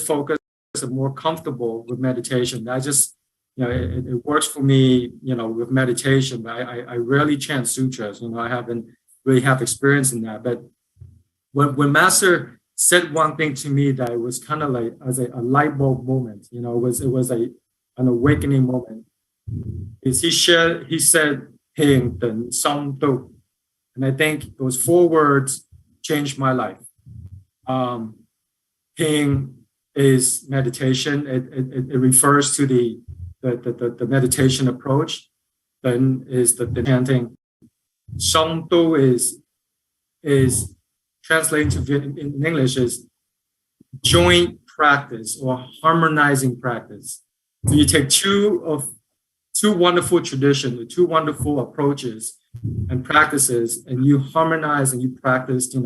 focused and more comfortable with meditation. I just, it works for me, with meditation, but I rarely chant sutras. I haven't really have experience in that. But when Master said one thing to me that it was kind of like as a light bulb moment, it was an awakening moment. Is he said, hình, tịnh, song, tu. And I think those 4 words changed my life. Hình is meditation. It refers to the meditation approach. Then is the chanting. Song tu is translating to in English is joint practice or harmonizing practice. So you take two wonderful traditions, 2 wonderful approaches and practices, and you harmonize and you practice, and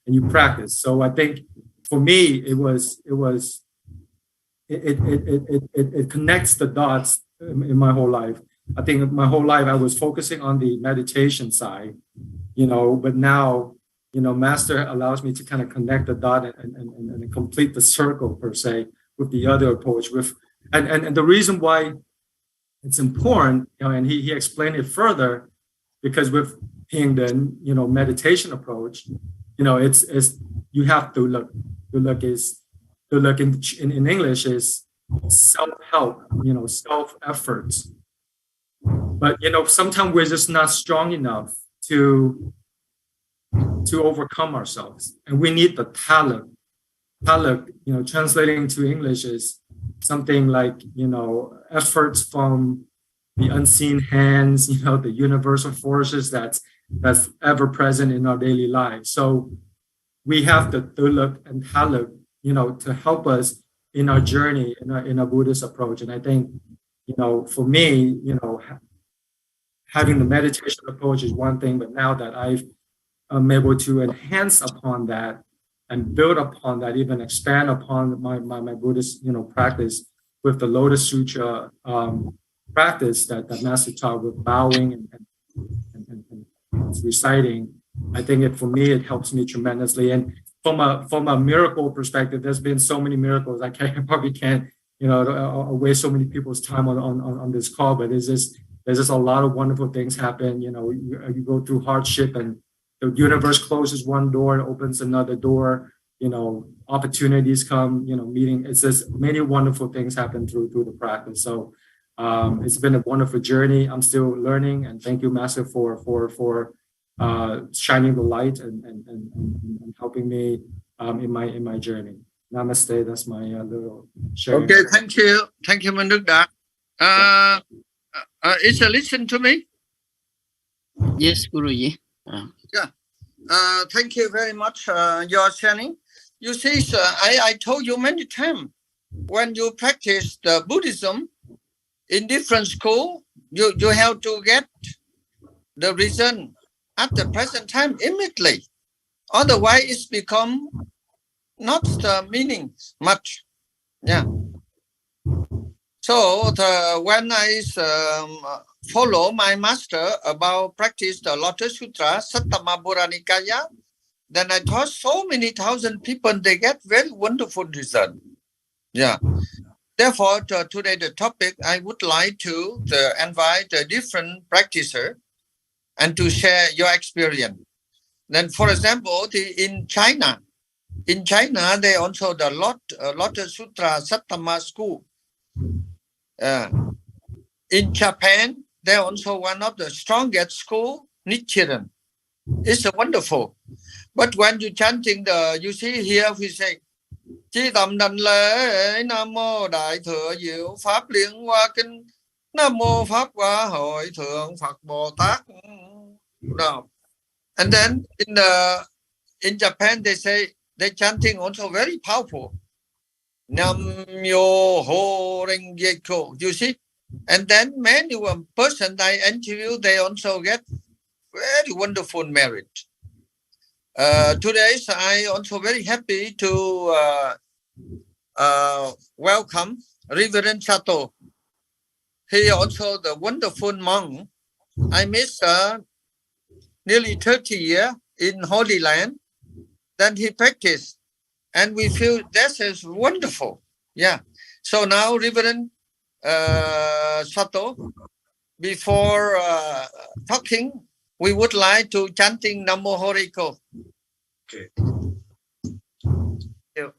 you practice. So I think for me, it connects the dots in my whole life. I think my whole life I was focusing on the meditation side, but now, Master allows me to kind of connect the dot and complete the circle per se with the other approach. And the reason why it's important, and he explained it further, because with Pingden, meditation approach, it's you have to look. To look in English is self-help, self-efforts. But sometimes we're just not strong enough to overcome ourselves, and we need the talent. Talent, translating to English is something like efforts from the unseen hands, the universal forces that's ever present in our daily lives. So we have the tuluk and haluk, to help us in our journey in a Buddhist approach. And I think, for me, having the meditation approach is one thing, but now that I'm able to enhance upon that and build upon that, even expand upon my Buddhist, practice with the Lotus Sutra practice that Master taught with bowing and reciting. I think for me, it helps me tremendously. And from a miracle perspective, there's been so many miracles. I probably can't, waste so many people's time on this call, but there's just a lot of wonderful things happen. You go through hardship and the universe closes one door and opens another door. Opportunities come. Meeting. It's just many wonderful things happen through the practice. So it's been a wonderful journey. I'm still learning, and thank you, Master, for shining the light and helping me in my journey. Namaste. That's my little sharing. Okay, thank you, Manuk Da. Is listen to me? Yes, Guruji. Yeah. Thank you very much. Your sharing. You see, sir, I told you many times, when you practice the Buddhism in different school, you have to get the result at the present time immediately. Otherwise, it's become not the meaning much. Yeah. So when I follow my master about practice the Lotus Sutra, Sattama Buranikaya, then I taught so many thousand people, they get very wonderful result. Yeah. Therefore, today the topic, I would like to invite a different practitioner and to share your experience. Then, for example, in China, they also the Lotus Sutra Sattama school. In Japan, they're also one of the strongest school, Nichiren. It's wonderful. But when you chanting you see here, we say, Chi tầm đảnh lễ Nam Mô Đại Thừa Diệu Pháp Liên Hoa Kinh, Nam Mô Pháp Hoa Hội Thượng Phật Bồ Tát. No. And then in Japan, they chanting also very powerful. Nam Myo Ho Renge Kyo. You see? And then many person I interview, they also get very wonderful merit. Today, so I also very happy to welcome Reverend Sato. He also the wonderful monk. I miss nearly 30 years in Holy Land. Then he practiced and we feel that is wonderful. Yeah. So now, Reverend Sato, before talking, we would like to chanting Namo Horiko. Okay. Yeah.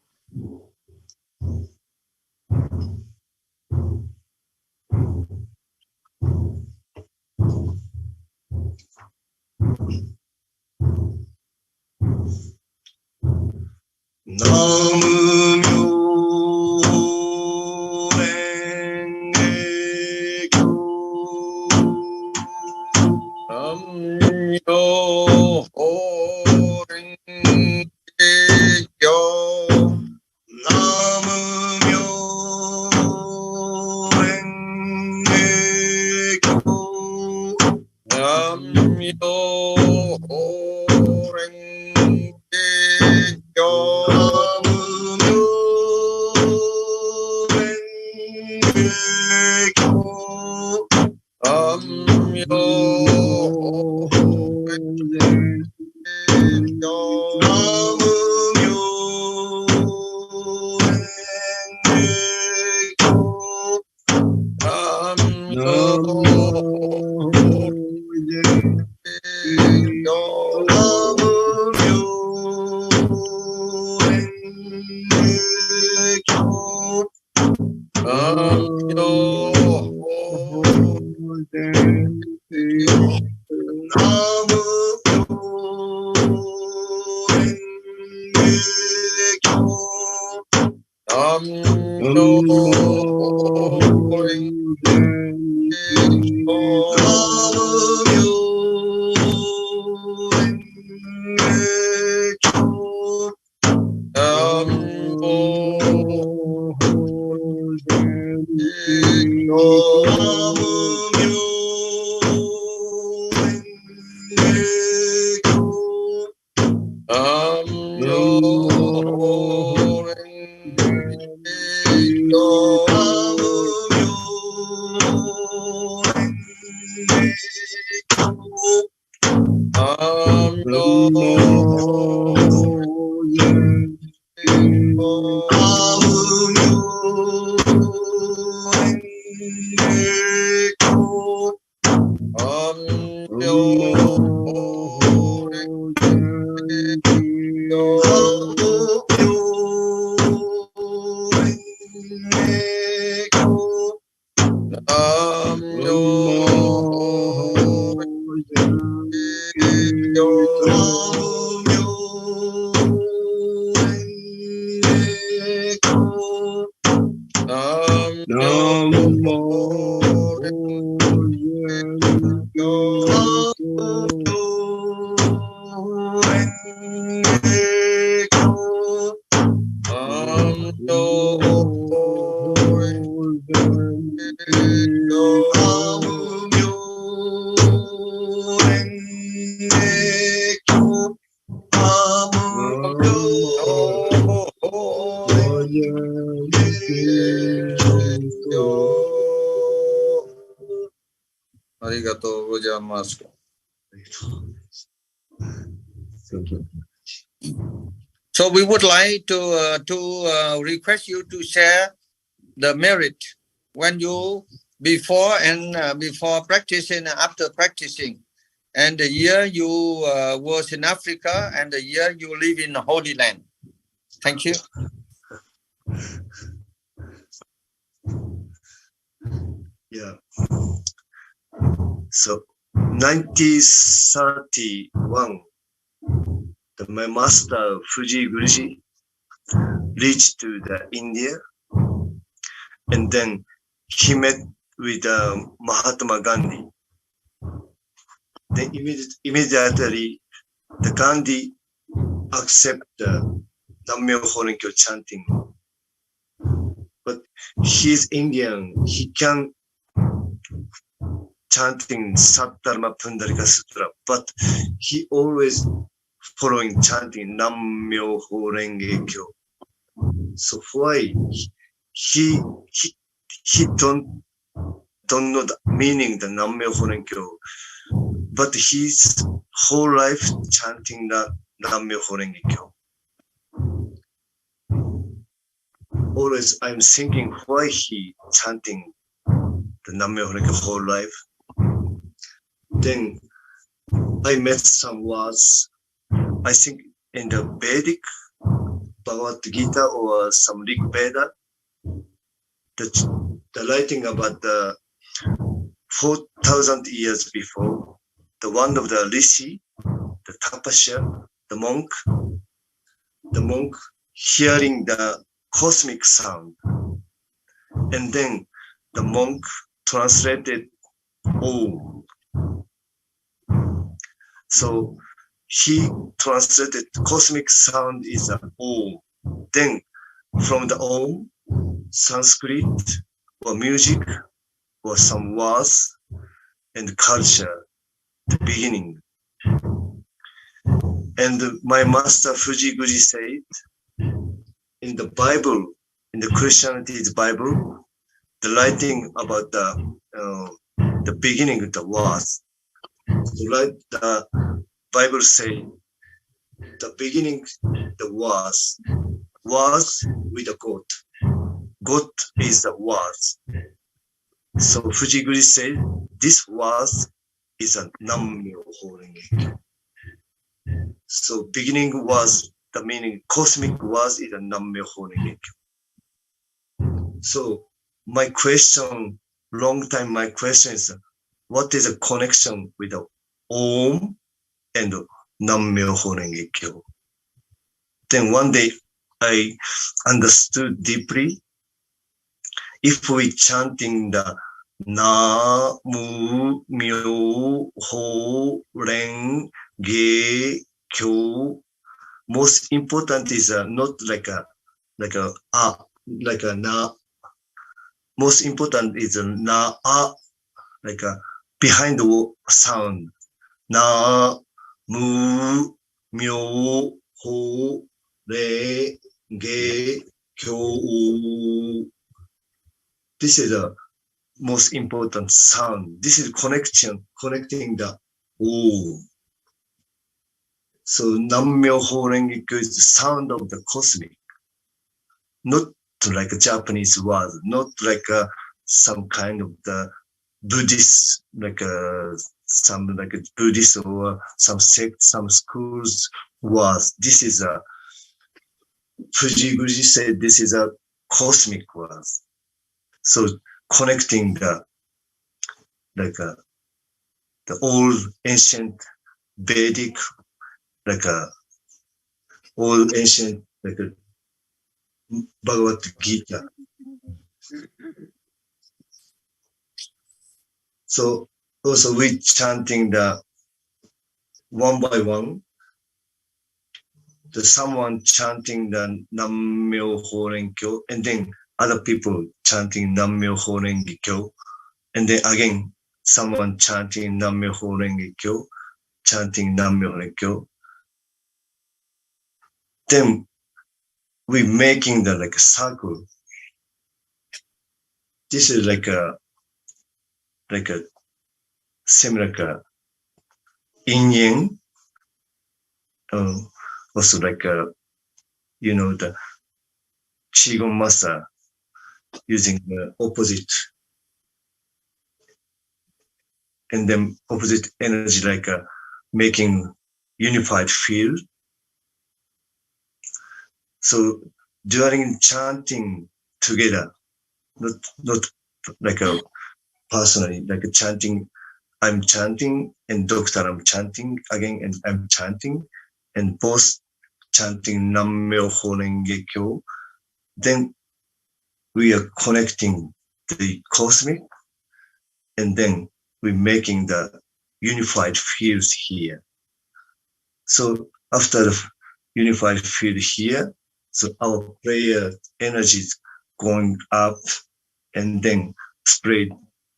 So we would like to request you to share the merit when you before practicing and after practicing, and the year you was in Africa and the year you live in the Holy Land. Thank you. Yeah. So 1931, my master Fuji Guruji reached to the India, and then he met with Mahatma Gandhi. Then immediately the Gandhi accept the Nam-myoho Renge-kyo chanting. But he's Indian, he can chanting Sattdharma Pundarika Sutra, but he always following chanting Nam-myoho Renge-kyo. So why he don't know the meaning the Nam-myoho Renge-kyo, but his whole life chanting the Nam-myoho Renge-kyo. always I'm thinking why he chanting the Nam-myoho-renge-kyo whole life. Then I met some words, I think in the Vedic Bhagavad Gita or some Rig Veda, the writing about the 4,000 years before, the one of the Rishi, the Tapasya, the monk hearing the cosmic sound, and then the monk translated Om. So he translated cosmic sound is an Om. Then from the Om, Sanskrit or music or some words and culture, the beginning. And my master Fujiguri said, in the Bible, in the Christianity's Bible, the writing about the beginning of the words. The Bible say the beginning, the words with a God. God is the words. So Fujiguri said this words is a Nam-myoho-renge-kyo. So beginning was the meaning, cosmic was is a Nam-myoho-renge-kyo. So my question, long time my question is, what is the connection with the Om and Nam-myoho-renge-kyo? Then one day I understood deeply, if we chanting the Na-mu-myo-ho-renge-kyo, most important is not like a na. Most important is a na, like a behind the sound. Na-mu-myo-ho-renge-kyo. This is the most important sound. This is connecting the O. So Nam-myoho-renge-kyo is the sound of the cosmic, not like a Japanese word, not like some kind of the Buddhist, like some like a Buddhist or some sect, some schools words. This is a Fujiguri said this is a cosmic word. So connecting the old ancient Vedic, old ancient Bhagavad Gita. So also we chanting the one by one, the someone chanting the Nam-myoho-renge-kyo, and then other people chanting Nam-myoho-renge-kyo, and then again someone chanting Nam-myoho-renge-kyo, chanting Nam-myoho-renge-kyo. Then we making the like a circle. This is like a similar yin yang. Also like the Qigong master using the opposite, and then opposite energy like making unified field. So during chanting together, not like a personally, like a chanting, I'm chanting and doctor I'm chanting again and I'm chanting, and both chanting Nam-myoho-renge-kyo, then we are connecting the cosmic, and then we're making the unified fields here. So after the unified field here, so our prayer energy is going up and then spread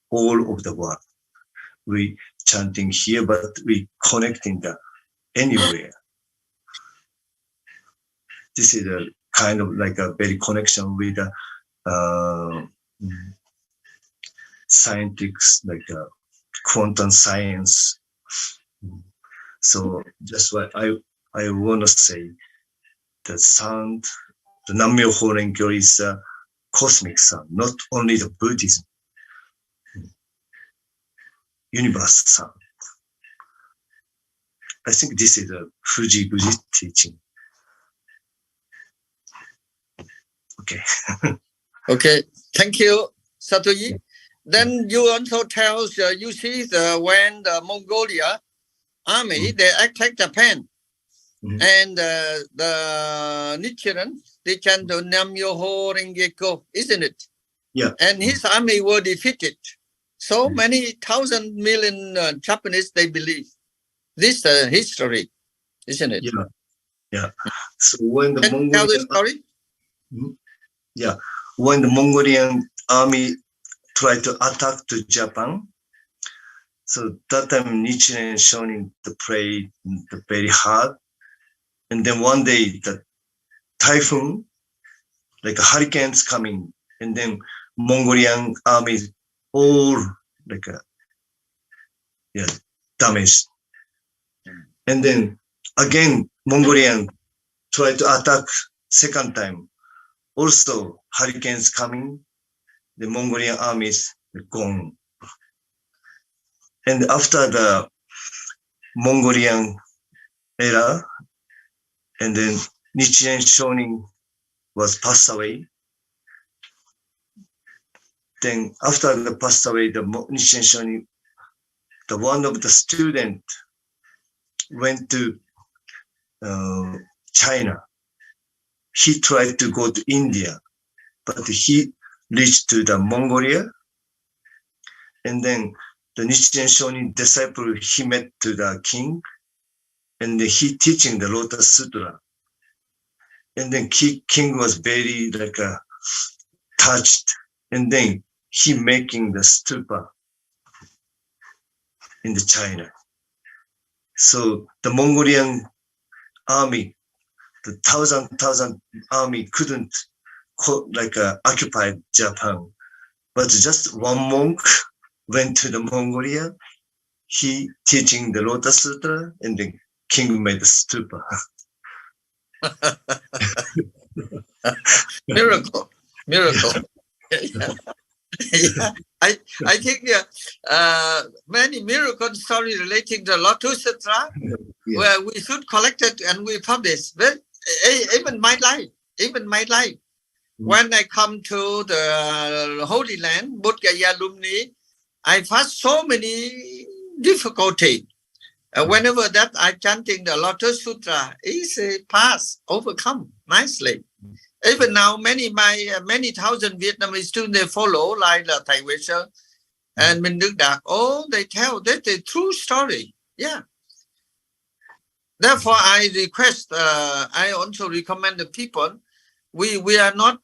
all over the world. We chanting here, but we connecting the anywhere. This is a kind of like a very connection with the scientists, like quantum science. So that's why I want to say the sound, the Nam-myoho Renge-kyo is a cosmic sun, not only the Buddhism, universe sun. I think this is a Fuji Buddhist teaching. Okay. Okay, thank you, Satoyi. Then you also tell you see when the Mongolia army they attacked Japan, and the Nichiren they chant the Nam-myoho Renge-kyo, isn't it? Yeah. And his army were defeated. So many thousand million Japanese they believe this history, isn't it? Yeah. Yeah. So when the Can you tell the Mongolian story? Yeah, when the Mongolian army tried to attack to Japan, so that time Nichiren and Shonin prayed very hard, and then one day the typhoon, like hurricanes coming, and then Mongolian army all like damaged, and then again Mongolian tried to attack second time. Also, hurricanes coming, the Mongolian army is gone. And after the Mongolian era, and then Nichiren Shonin was passed away. Then after the passed away, the Nichiren Shonin, the one of the student went to China. He tried to go to India, but he reached to the Mongolia. And then the Nichiren Shonin disciple, he met to the king, and he teaching the Lotus Sutra. And then king was very touched. And then he making the stupa in the China. So the Mongolian army, the thousand army couldn't occupy Japan, but just one monk went to the Mongolia. He teaching the Lotus Sutra, and the king made the stupa. Miracle. Yeah. Yeah. I think many miracle stories relating to Lotus Sutra, where we should collect it and we publish. But even my life, when I come to the Holy Land, Bodh Gaya Lumni, I face so many difficulties. Whenever that I chanting the Lotus Sutra, is overcome nicely. Even now, many thousand Vietnamese students they follow, like Thầy Huyền Diệu and Minh Đức Đạt. Oh, they tell that's a true story. Yeah. Therefore, I request. I also recommend the people. We are not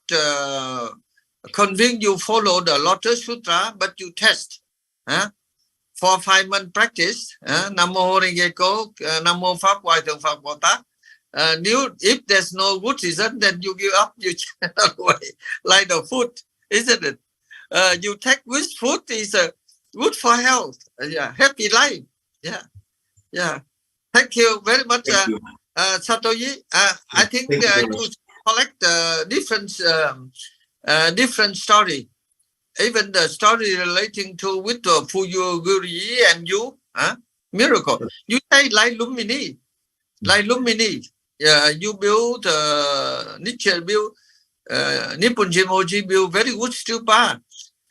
convinced you follow the Lotus Sutra, but you test. For 5 months practice. Nam Mô Renge-kyo, Nam Mô Pháp Hoài Thượng Phật Bồ Tát. If there's no good reason, then you give up. You channel away like the food, isn't it? You take which food is good for health. Happy life. Yeah. Thank you very much, Satoyi. I think you collect different story. Even the story relating to with Fuyu Guri and you, miracle. You say like Lumini. You build Nietzsche build Nippon Jimoji build very good stupa,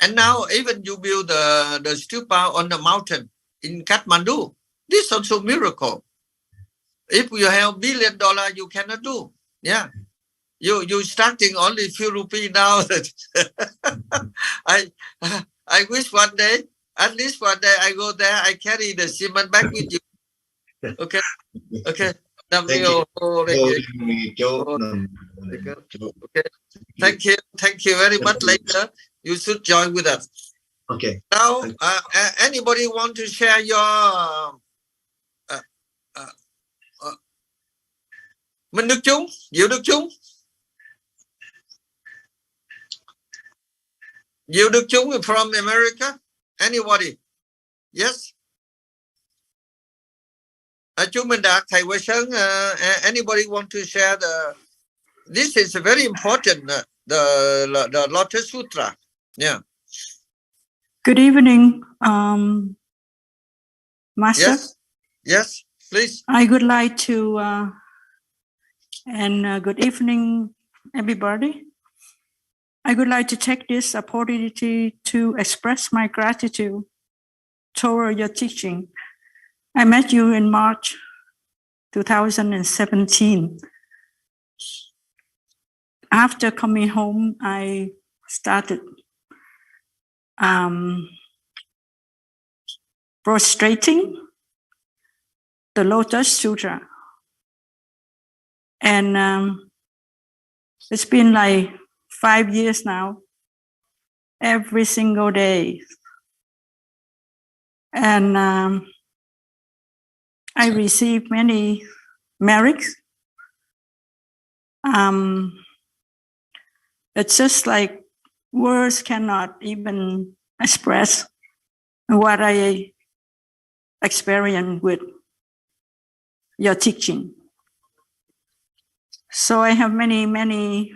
and now even you build the stupa on the mountain in Kathmandu. This also miracle. If you have $1 billion, you cannot do. Yeah, you starting only few rupees now. I wish one day, at least one day, I go there. I carry the cement back with you. Okay. Thank you. Okay. Thank you very much. Later, you should join with us. Okay. Now, anybody want to share your Minh Đức Chúng, Diệu Đức Chúng? Diệu Đức Chúng from America? Anybody? Yes? Chú Minh Đạt, Thầy Huệ Sơn, anybody want to share this is very important. The Lotus Sutra. Yeah. Good evening, Master. Yes. Yes, please. I would like to, good evening, everybody. I would like to take this opportunity to express my gratitude toward your teaching. I met you in March 2017. After coming home, I started prostrating the Lotus Sutra. And it's been like 5 years now, every single day. And I received many merits. It's just like words cannot even express what I experienced with your teaching. So I have many, many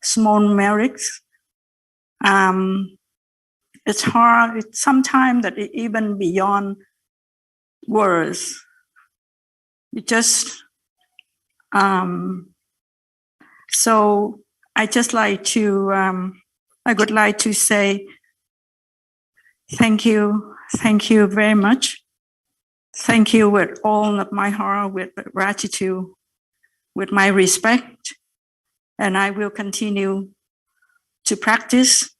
small merits. It's hard, it's sometimes that it even beyond words. You just, so I just like to, I would like to say thank you very much. Thank you with all of my heart, with gratitude, with my respect, and I will continue to practice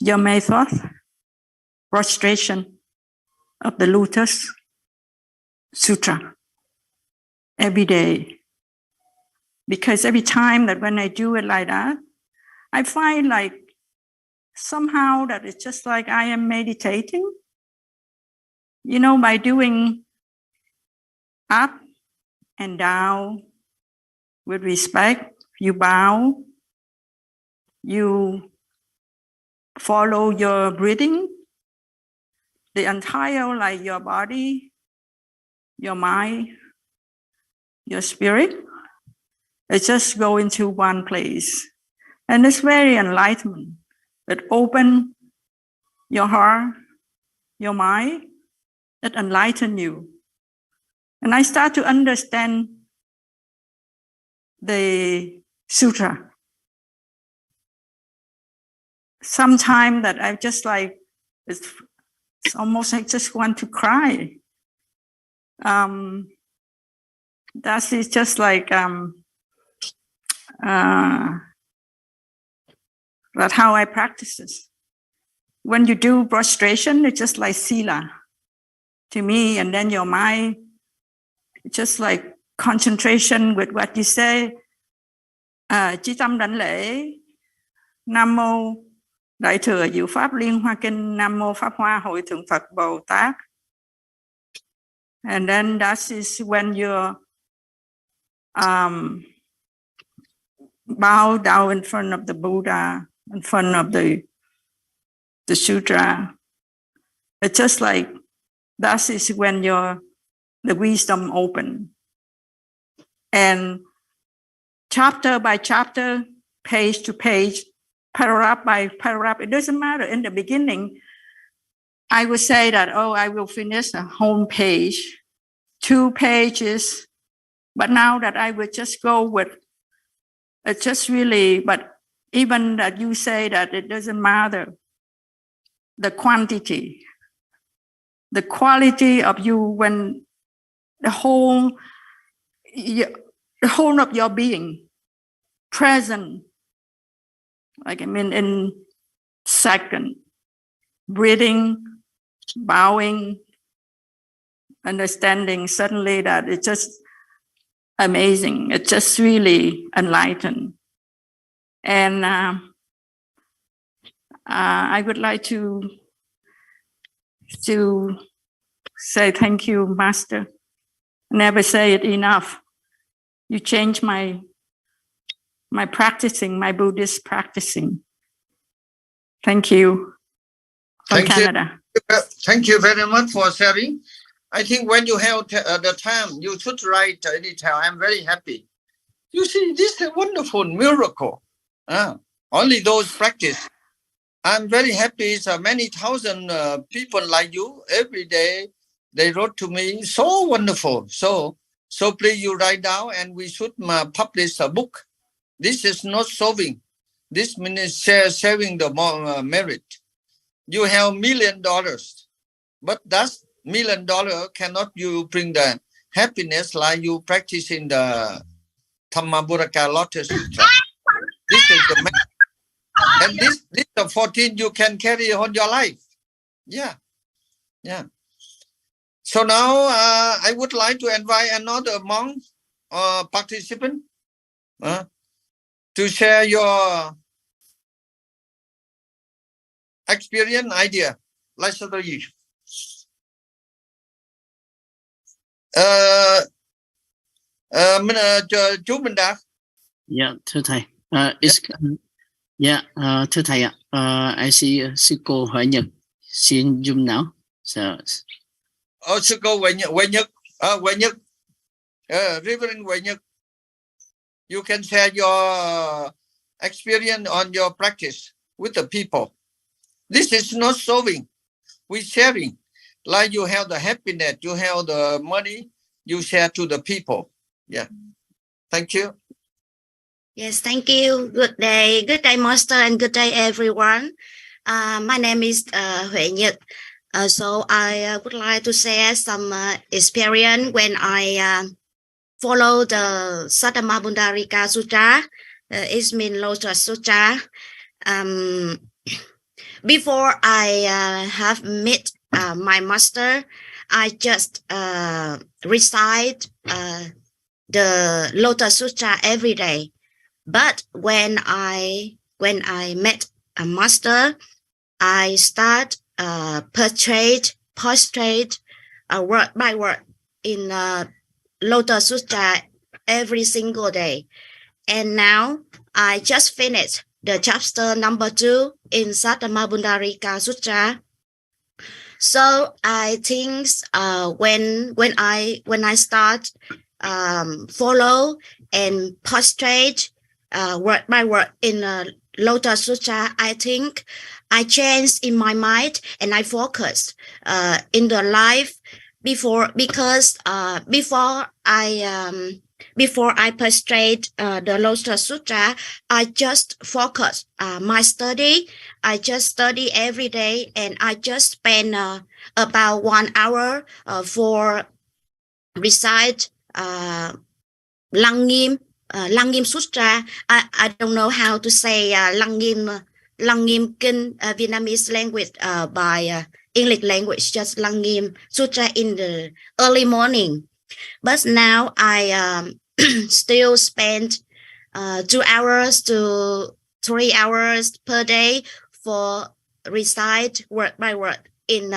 your method, prostration of the Lotus Sutra every day. Because every time that when I do it like that, I find like somehow that it's just like I am meditating. You know, by doing up and down with respect, you bow, you follow your breathing, the entire, like your body, your mind, your spirit, it just go into one place. And it's very enlightenment. It open your heart, your mind, it enlighten you. And I start to understand the sutra. Sometimes that I just like, it's almost I just want to cry. That is just like, that's how I practice this. When you do prostration, it's just like sila to me, and then your mind, just like concentration with what you say. Chí tâm đảnh lễ, Nam mô Đại thừa Diệu Pháp Liên Hoa Kinh, Nam mô Pháp Hoa Hội Thượng Phật Bồ Tát. And then that is when you bow down in front of the Buddha, in front of the sutra. It's just like that is when the wisdom open. And chapter by chapter, page to page, paragraph by paragraph, it doesn't matter. In the beginning, I would say that, oh, I will finish a whole page, 2 pages. But now that I would just go with, it's just really, but even that you say that it doesn't matter, the quantity, the quality of you when the whole of your being present, like I mean in second, breathing, bowing, understanding, suddenly that it's just amazing. It's just really enlightened. And I would like to say thank you, Master. Never say it enough. You changed my practicing, my Buddhist practicing. Thank you. From Canada. Thank you very much for sharing. I think when you have the time, you should write anytime. I'm very happy. You see, this is a wonderful miracle. Only those practice. I'm very happy. So many thousand people like you every day. They wrote to me, so wonderful. So please you write down, and we should publish a book. This is not solving. This means sharing the merit. You have $1 million, but that's $1 million cannot you bring the happiness like you practice in the Dhammabuddhaka Lotus Sutra. This is the and this the 14 you can carry on your life. Yeah. So now I would like to invite another monk or participant to share your experience, idea. Let's start with you. Chú Minh Đạt. Dạ, thưa thầy. Thưa thầy ạ. I see sư cô Huệ Nhật xin zoom now. So. Sư cô Huệ Nhật. Reverend Huệ Nhật. You can share your experience on your practice with the people. This is not solving. We're sharing. Like you have the happiness, you have the money, you share to the people. Yeah. Thank you. Yes, thank you. Good day, Master, and good day, everyone. My name is Huyen Nhật. So I would like to share some experience when I follow the Saddhammabuddharika Sutra. It means Lotus Sutra. Before I have met my master, I just recite the Lotus Sutra every day. But when I met a master, I start prostrate word by word in Lotus Sutra every single day. And now I just finished the chapter number 2 in Saddhammabuddharika Sutra. So I think when I start follow and prostrate word by word in Lotus Sutra, I think I change in my mind and I focus in the life before I prostrate the Lotus Sutra, I just focus my study. I just study every day, and I just spend about 1 hour for recite Lăng Nghiêm Sutra. I don't know how to say Lăng Nghiêm Kinh, Vietnamese language by English language, just Lăng Nghiêm Sutra in the early morning. But now I still spend 2 hours to 3 hours per day for recite word by word in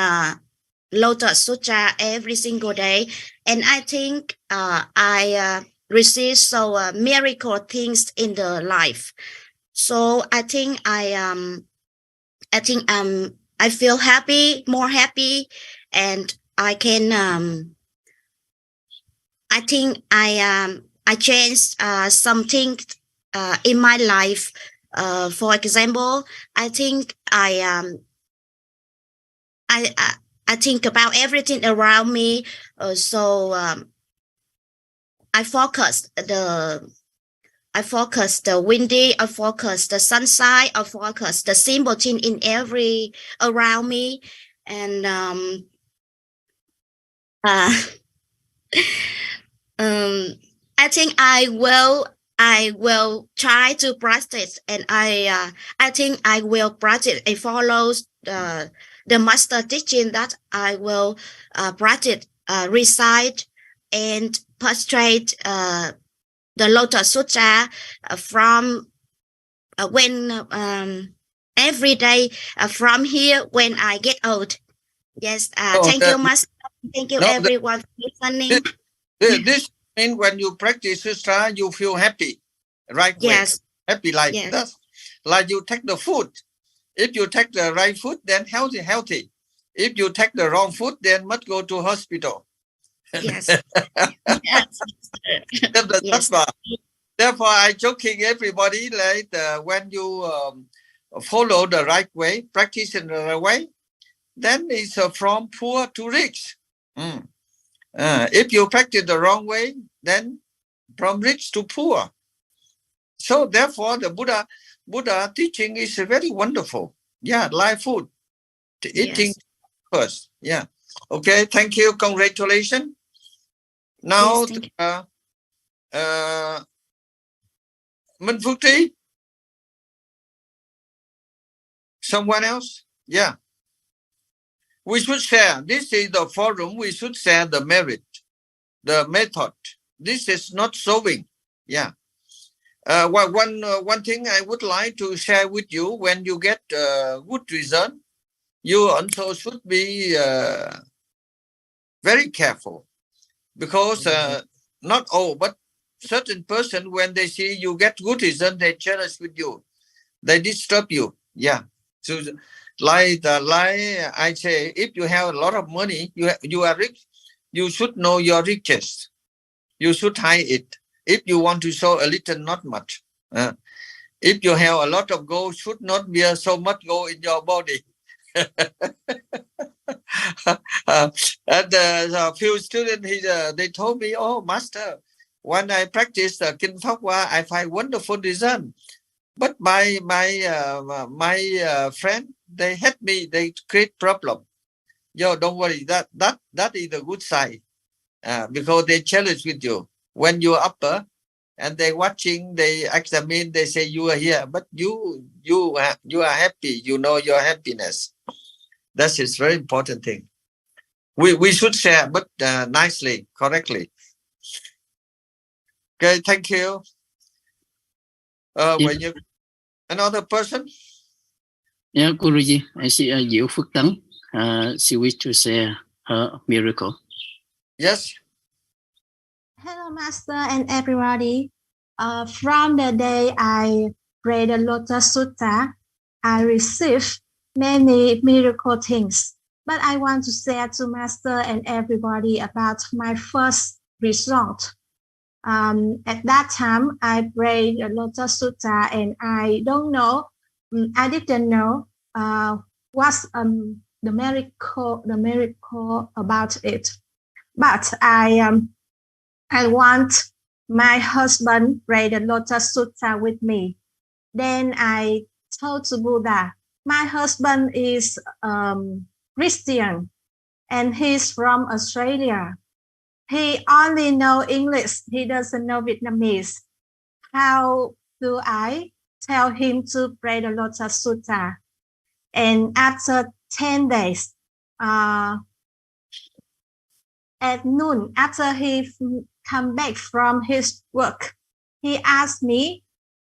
Lotus Sutra every single day. And I think I receive so miracle things in the life. So I think I feel happy, more happy, and I can I think I changed something in my life. For example, I think I think about everything around me. So I focus the windy, I focus the sunshine, I focus the simple thing in every around me, and I think I will try to practice, and I think I will practice and follow the master teaching that I will practice, recite and prostrate the Lotus Sutra from when every day from here when I get old. Yes, thank you, master. Thank you, everyone, for listening. This means when you practice Sutra, you feel happy, right? Yes. Happy like that. Like you take the food. If you take the right food, then healthy. If you take the wrong food, then must go to hospital. Yes. Yes. Therefore, I joking everybody like when you follow the right way, practice in the right way, then it's from poor to rich. If you practice the wrong way, then from rich to poor. So therefore, the Buddha teaching is very wonderful. Yeah, live food, eating first. Yeah. Okay. Thank you. Congratulations. Now, Minh Phước Trí. Someone else? Yeah. We should share. This is the forum. We should share the merit, the method. This is not solving. Yeah. One thing I would like to share with you: when you get good result, you also should be very careful, because not all, but certain person, when they see you get good result, they jealous with you, they disturb you. Yeah. So like I say, if you have a lot of money, you are rich, you should know your riches. You should hide it. If you want to show a little, not much. If you have a lot of gold, should not be so much gold in your body. And a few students, they told me, "Oh, master, when I practice Kinh Pháp Hoa, I find wonderful result. But my friend, they hate me. They create problem." Yo, don't worry. That is a good sign, because they challenge with you. When you're upper and they watching, they examine, they say you are here, but you are happy. You know your happiness. That is very important thing. We should share, but nicely, correctly. Okay, thank you. When you another person? Yeah, Guruji, I see Dieu Phước Tấn. She wished to share her miracle. Yes. Hello, Master and everybody. From the day I read the Lotus Sutta, I received many miracle things. But I want to share to Master and everybody about my first result. At that time, I read the Lotus Sutta, and I don't know, I didn't know what's the miracle about it. But I want my husband read the Lotus Sutta with me. Then I told to Buddha, my husband is Christian and he's from Australia. He only knows English. He doesn't know Vietnamese. How do I tell him to pray the Lotus Sutta? And after 10 days, at noon, after he come back from his work, he asked me,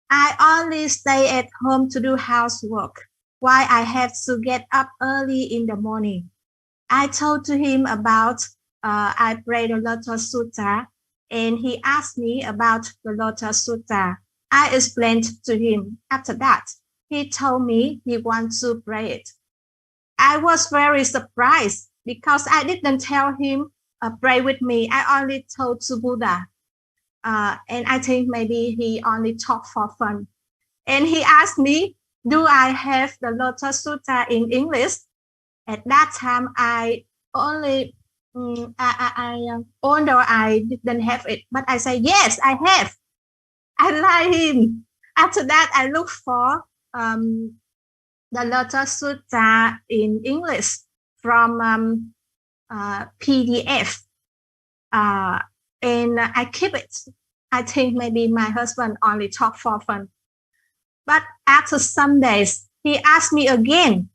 I only stay at home to do housework. Why I have to get up early in the morning? I told to him about I pray the Lotus Sutta, and he asked me about the Lotus Sutta. I explained to him. After that, he told me he wants to pray it. I was very surprised because I didn't tell him pray with me. I only told to Buddha. And I think maybe he only talked for fun. And he asked me, do I have the Lotus Sutta in English? At that time, I only, although I didn't have it, but I say, yes, I have. I like him. After that, I look for the Lotus Sutta in English from PDF. And I keep it. I think maybe my husband only talk for fun. But after some days, he asked me again.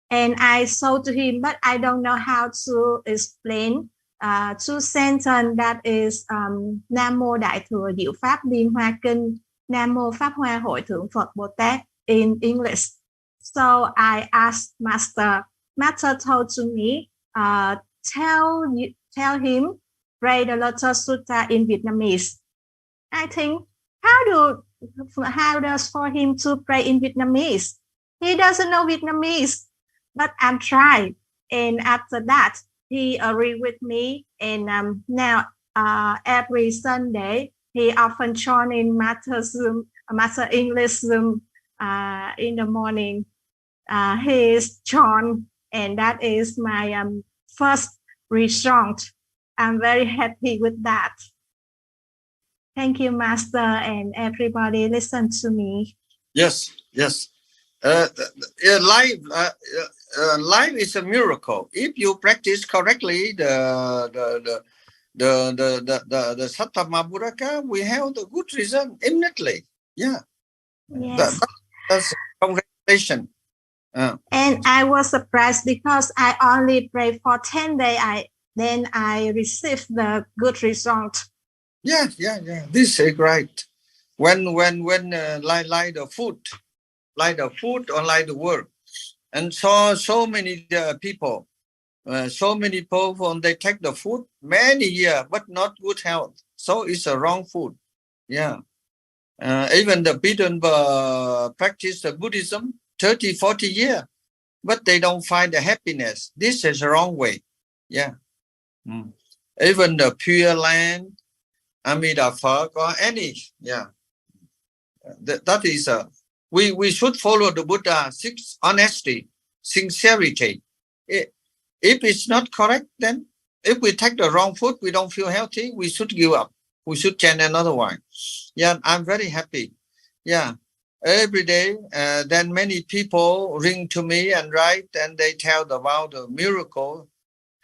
And I told to him, but I don't know how to explain two sentences that is Nam Mô Đại Thừa Diệu Pháp Liên Hoa Kinh, Nam Mô Pháp Hoa Hội Thượng Phật Bồ Tát in English. So I asked Master. Master told to me, tell him pray the Lotus Sutta in Vietnamese. I think how does for him to pray in Vietnamese? He doesn't know Vietnamese, but I'm trying. And after that, he agreed with me. And now every Sunday, he often join in Master Zoom, Master English Zoom in the morning. He is John, and that is my first result. I'm very happy with that. Thank you, Master, and everybody listen to me. Yes, yes. Life is a miracle. If you practice correctly, the Sattama Buddhaka, we have the good result immediately. Yeah. Yes. That's congratulations. And I was surprised because I only prayed for 10 days. Then I received the good result. Yeah. This is great. When like the food or like the work, and so many people, they take the food many years but not good health. So it's a wrong food. Yeah. Even the people practice the Buddhism 30, 40 years, but they don't find the happiness. This is the wrong way. Yeah. Even the Pure Land, Amida Park or any, yeah. That is we should follow the Buddha honesty, sincerity. If it's not correct, then if we take the wrong food, we don't feel healthy, we should give up. We should change another one. Yeah, I'm very happy. Yeah, every day, then many people ring to me and write, and they tell about the miracle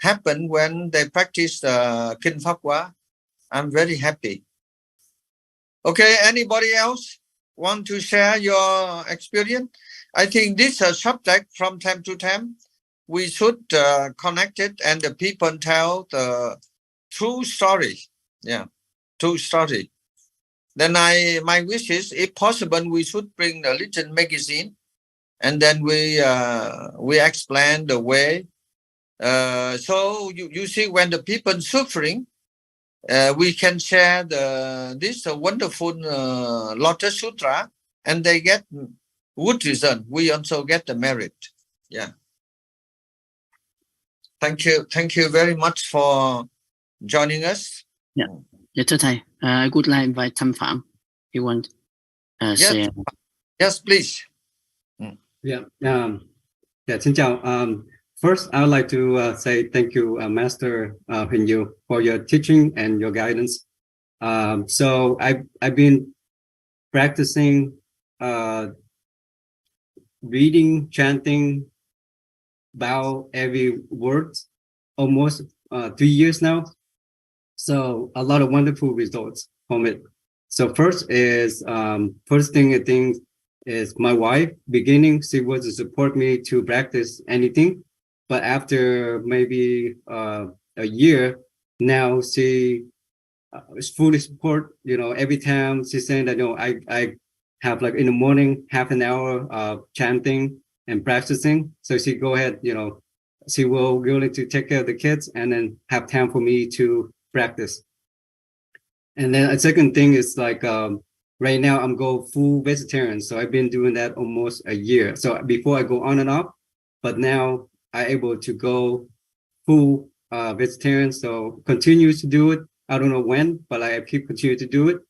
happen when they practice the Kinh Pháp Hóa. I'm very happy. Okay, anybody else want to share your experience? I think this is a subject from time to time. We should connect it, and the people tell the true story. Yeah, true story. Then my wish is, if possible, we should bring a little magazine, and then we explain the way. So you see, when the people suffering, we can share this wonderful Lotus Sutra, and they get good result. We also get the merit. Yeah. Thank you very much for joining us. Yeah. Thưa thầy, I would like to invite Tham Phạm. You want share? Yes, please. Yeah. Xin chào. First, I would like to say thank you, Master Huyền Diệu, for your teaching and your guidance. So I've been practicing reading, chanting, bow every word almost 3 years now. So a lot of wonderful results from it. So first thing I think is my wife. Beginning, she was to support me to practice anything. But after maybe a year, now she fully support, every time she's saying that, I have like in the morning, half an hour of chanting and practicing. So she go ahead, she will willing to take care of the kids and then have time for me to practice. And then a second thing is like, right now I'm go full vegetarian. So I've been doing that almost a year. So before I go on and off, but now I'm able to go full vegetarian, so continue to do it. I don't know when, but I keep continue to do it.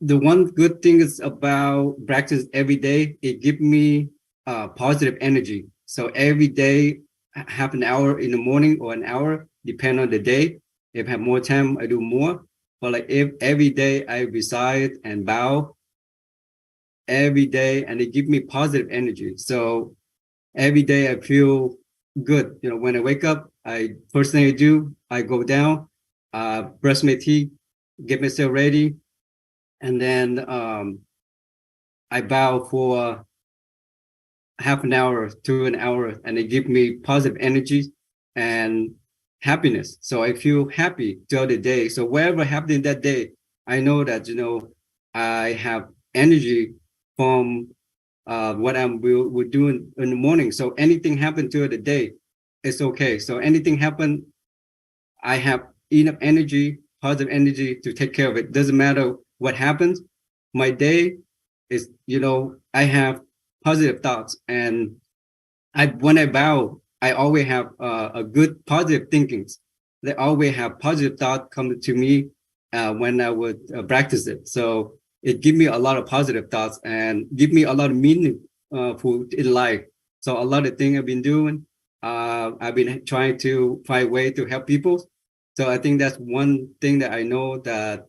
The one good thing is about practice every day. It gives me positive energy. So every day, half an hour in the morning or an hour, depend on the day. If I have more time, I do more. But like if every day I recite and bow every day, and it gives me positive energy. So every day I feel good. When I wake up, first thing I do, I go down, brush my teeth, get myself ready, and then I bow for half an hour to an hour, and it gives me positive energy and happiness. So I feel happy throughout the day. So whatever happened in that day, I know that I have energy from what we're doing in the morning. So anything happened throughout the day, it's okay. So anything happen, I have enough energy, positive energy to take care of it. Doesn't matter what happens. My day is, I have positive thoughts, and when I bow, I always have a good positive thinkings. they always have positive thought come to me when I would practice it. So it give me a lot of positive thoughts and give me a lot of meaning in life. So a lot of things I've been doing, I've been trying to find way to help people. So I think that's one thing that I know that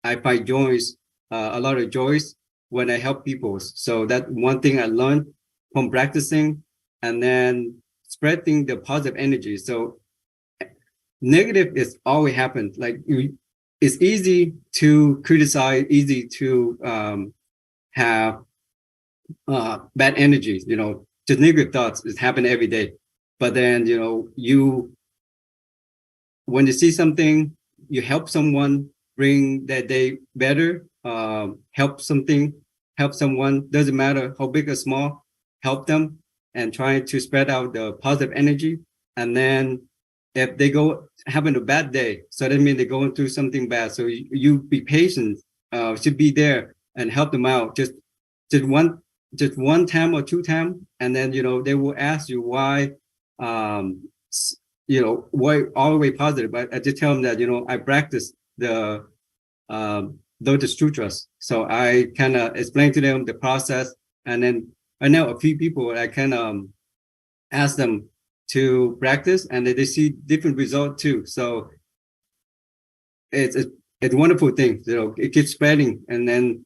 I find joys, a lot of joys when I help people. So that one thing I learned from practicing and then spreading the positive energy. So negative is always happens. Like it's easy to criticize, easy to have bad energies, just negative thoughts is happening every day. But then, when you see something, you help someone bring that day better, help someone, doesn't matter how big or small, help them and try to spread out the positive energy. And then if they having a bad day, so that means they're going through something bad. So you be patient, should be there and help them out. Just one time or two times, and then they will ask you why, why always positive. But I just tell them that I practice the Lotus Sutras, so I kind of explain to them the process, and then I know a few people I can ask them to practice, and they see different results too. So it's a wonderful thing. It keeps spreading, and then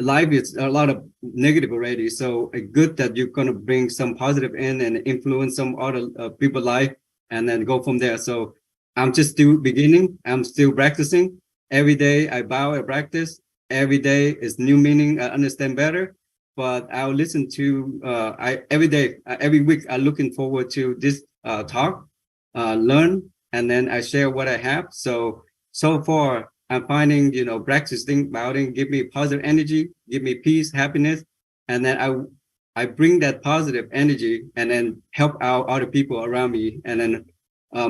life is a lot of negative already. So it's good that you're gonna bring some positive in and influence some other people's life, and then go from there. So I'm just still beginning. I'm still practicing. Every day I bow, I practice. Every day is new meaning. I understand better. But I'll listen to every day, every week. I'm looking forward to this talk, learn, and then I share what I have. So far, I'm finding practicing about it give me positive energy, give me peace, happiness, and then I bring that positive energy and then help out other people around me, and then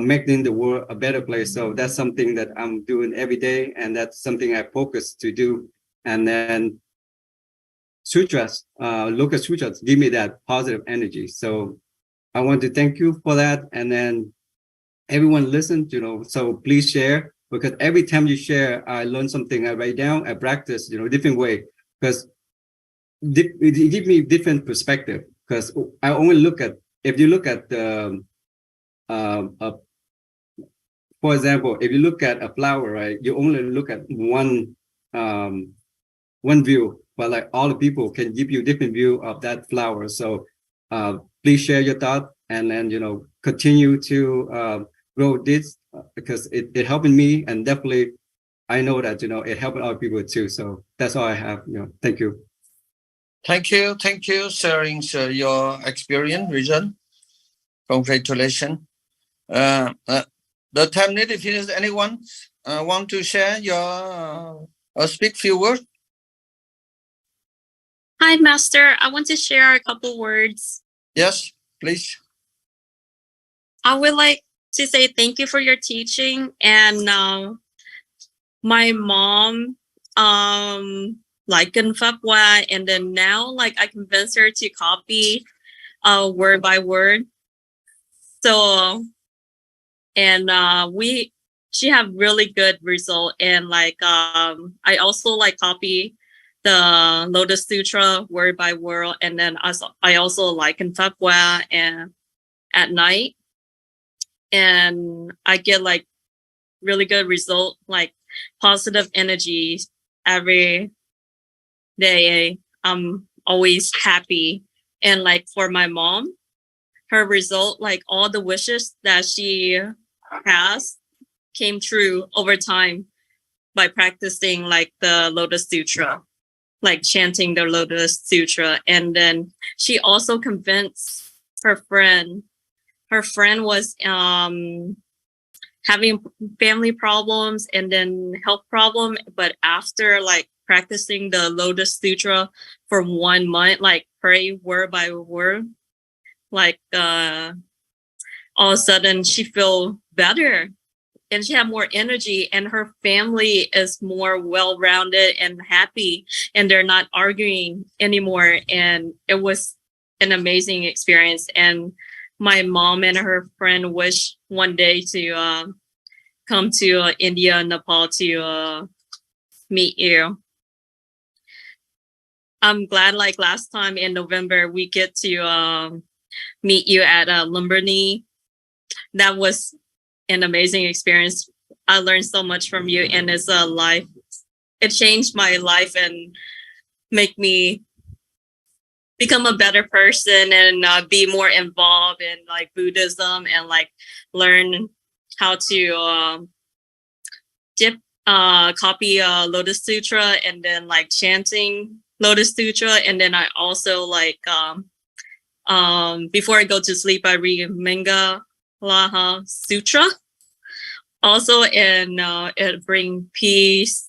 making the world a better place. So that's something that I'm doing every day, and that's something I focus to do. And then sutras, look at sutras, give me that positive energy. So I want to thank you for that. And then everyone listen, so please share, because every time you share, I learn something, I write down, I practice, different way, because it gives me different perspective. Because I only look at, if you look at the, for example, if you look at a flower, right, you only look at one view, but like all the people can give you different view of that flower. So please share your thought, and then continue to grow this, because it helping me, and definitely I know that it helping other people too. So that's all I have. Thank you. Thank you sharing your experience, reason. Congratulations. The time needed finish. Anyone want to share your or speak few words? Hi, Master. I want to share a couple words. Yes, please. I would like to say thank you for your teaching. And my mom likened Fatwa, and then now I convinced her to copy word by word. So and she have really good result. And I also copy the Lotus Sutra word by word, and then I also liken Fatwa and at night, and I get really good result, positive energy every day. I'm always happy. And for my mom, her result, all the wishes that she has came true over time by practicing the Lotus Sutra, chanting the Lotus Sutra. And then she also convinced her friend. Her friend was having family problems and then health problem, but after practicing the Lotus Sutra for 1 month, pray word by word, all of a sudden she feel better, and she had more energy, and her family is more well-rounded and happy, and they're not arguing anymore. And it was an amazing experience. And my mom and her friend wish one day to come to India and Nepal to meet you. I'm glad like last time in November we get to meet you at Lumbini. That was an amazing experience. I learned so much from you, and it's a life. It changed my life and make me become a better person and be more involved in like Buddhism and like learn how to copy Lotus Sutra and then like chanting Lotus Sutra. And then I also like before I go to sleep I read Mangala Sutra also, and it bring peace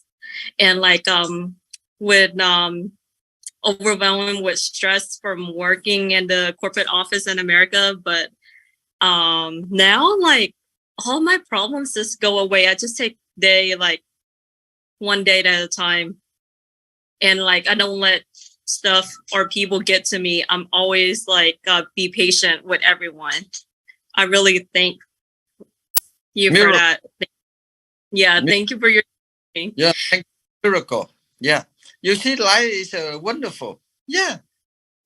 and like with overwhelmed with stress from working in the corporate office in America, but now like all my problems just go away. I just take one day at a time, and like I don't let stuff or people get to me. I'm always like be patient with everyone. I really thank you for that. Yeah, thank you for your yeah, thank you. Miracle. Yeah. You see, life is wonderful. Yeah.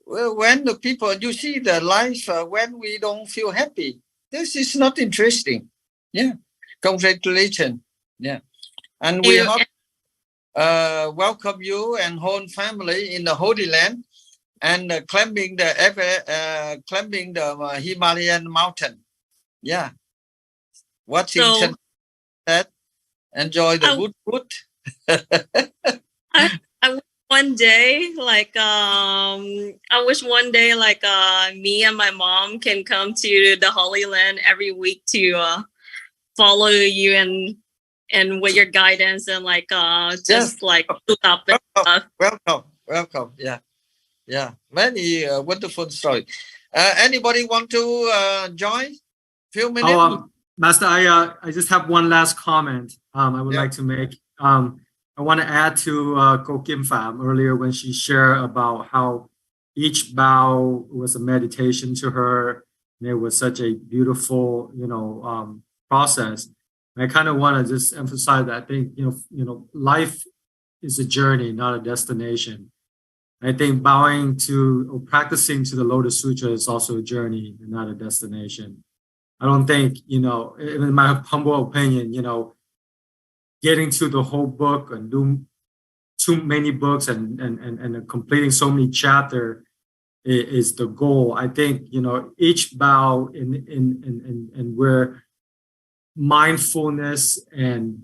Well, when the people, you see the life when we don't feel happy, this is not interesting. Yeah. Congratulations. Yeah. And we hope welcome you and whole family in the Holy Land and climbing the Himalayan mountain. Yeah. Watching sunset, enjoy the wood. I wish one day, like I wish one day, like me and my mom can come to the Holy Land every week to follow you and with your guidance and like just like up and stuff. Welcome. Yeah. Many wonderful story. Anybody want to join? Few minutes. Master, I just have one last comment. I would like to make. I want to add to Ko Kim Pham earlier when she shared about how each bow was a meditation to her, and it was such a beautiful, process. And I kind of want to just emphasize that I think life is a journey, not a destination. I think bowing to or practicing to the Lotus Sutra is also a journey and not a destination. I don't think, in my humble opinion, getting to the whole book and doing too many books and completing so many chapters is the goal. I think, each bow and where mindfulness and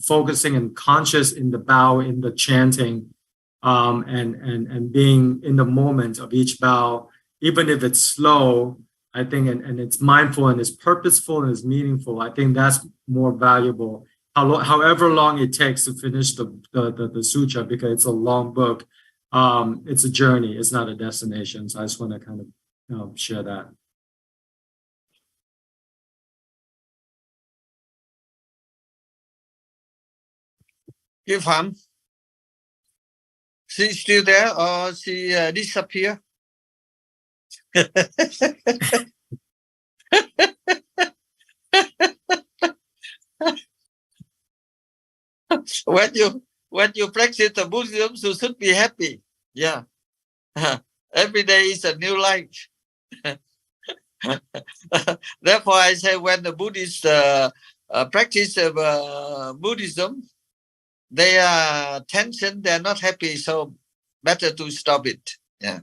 focusing and conscious in the bow, in the chanting, and being in the moment of each bow, even if it's slow, I think, and it's mindful and it's purposeful and it's meaningful. I think that's more valuable. However long it takes to finish the sutra, because it's a long book, it's a journey. It's not a destination. So I just want to kind of share that. Kim Pham, she's still there or she disappeared? When you practice the Buddhism, you should be happy. Yeah. Every day is a new life. Therefore, I say when the Buddhists practice Buddhism, they are tension, they are not happy, so better to stop it. Yeah.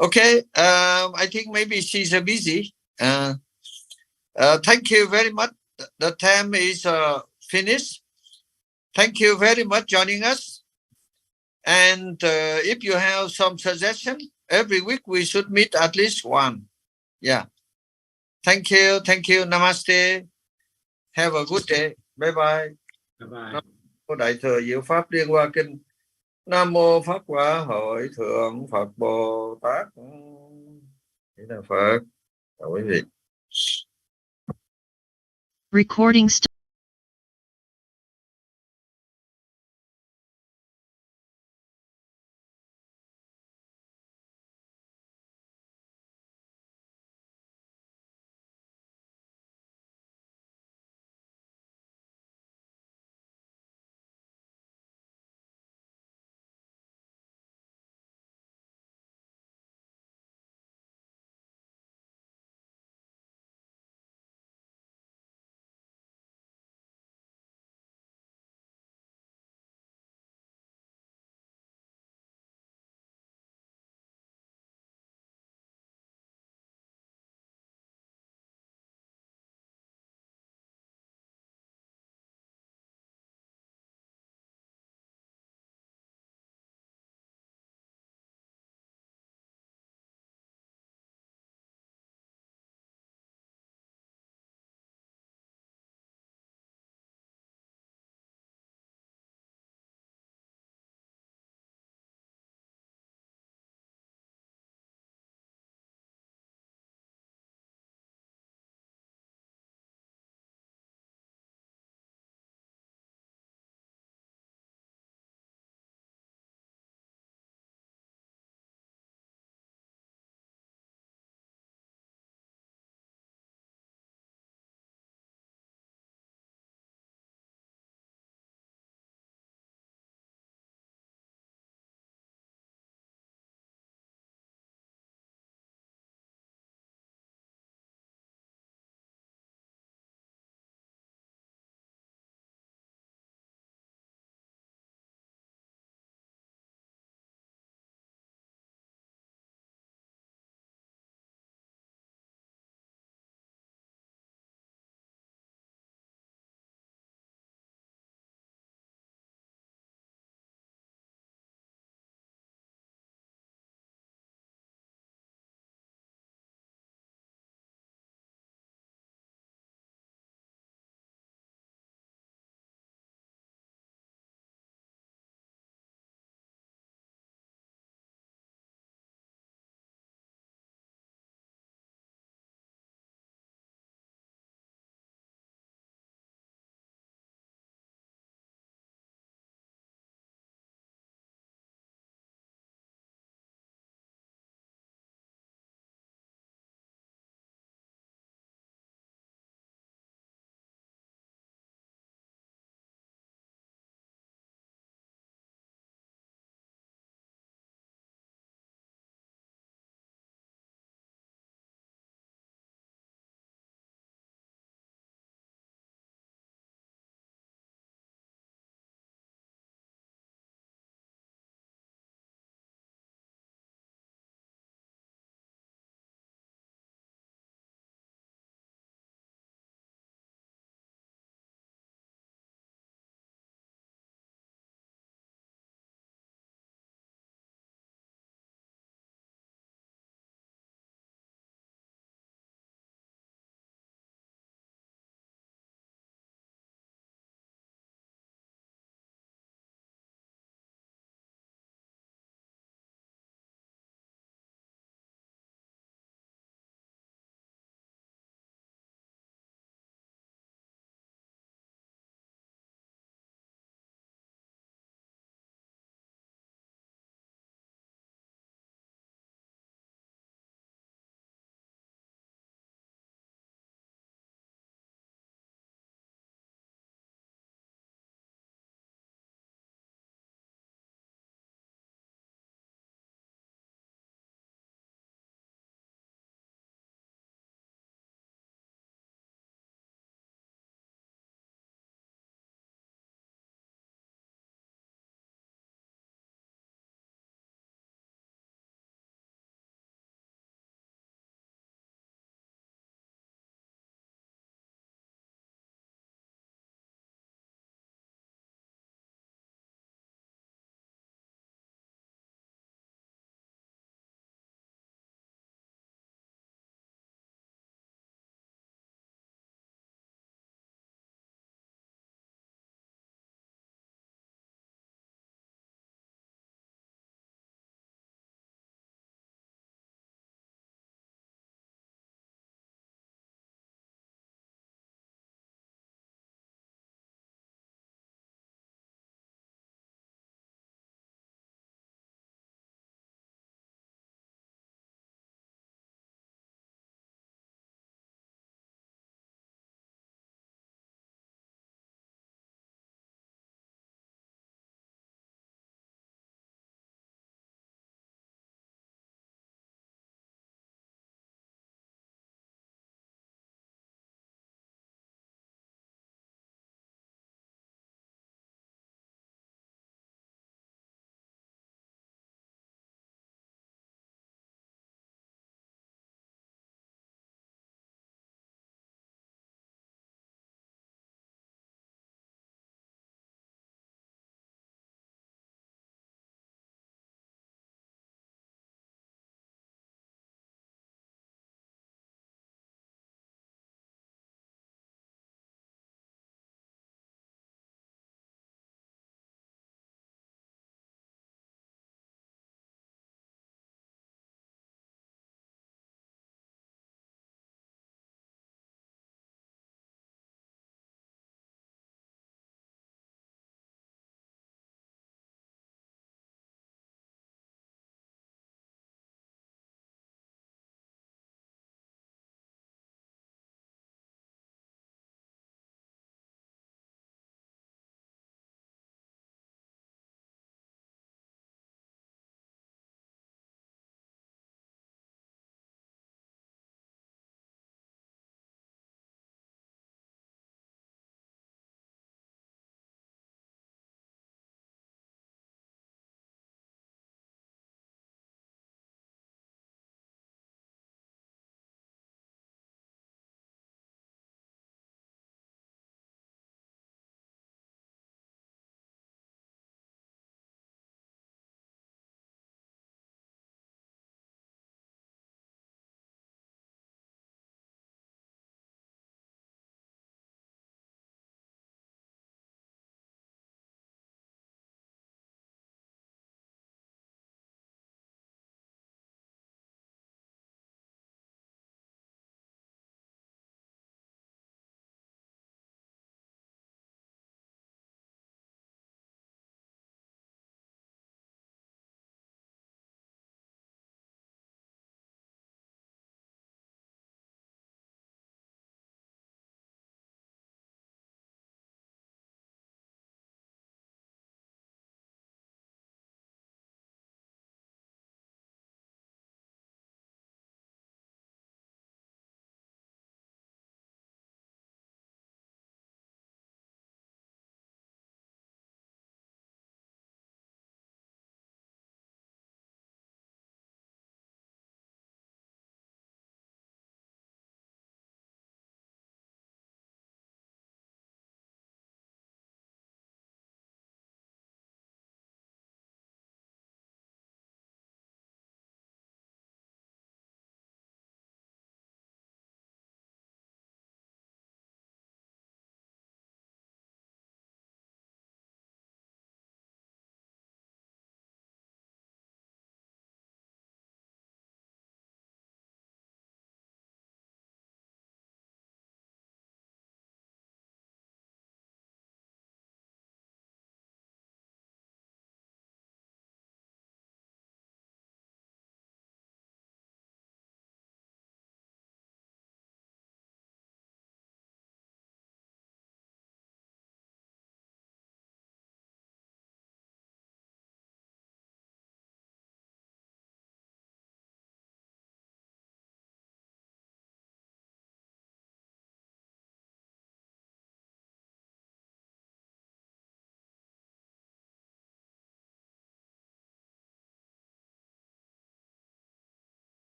Okay. I think maybe she's busy. Thank you very much. The time is finished. Thank you very much joining us. And if you have some suggestion, every week we should meet at least one. Yeah. Thank you. Namaste. Have a good day. Bye bye. Bye bye. Đại thừa Diệu Pháp Liên Hoa Kinh. Nam mô Pháp Hoa Hội Thượng Phật Bồ Tát. Thế là Phật. Chào quý vị. Recording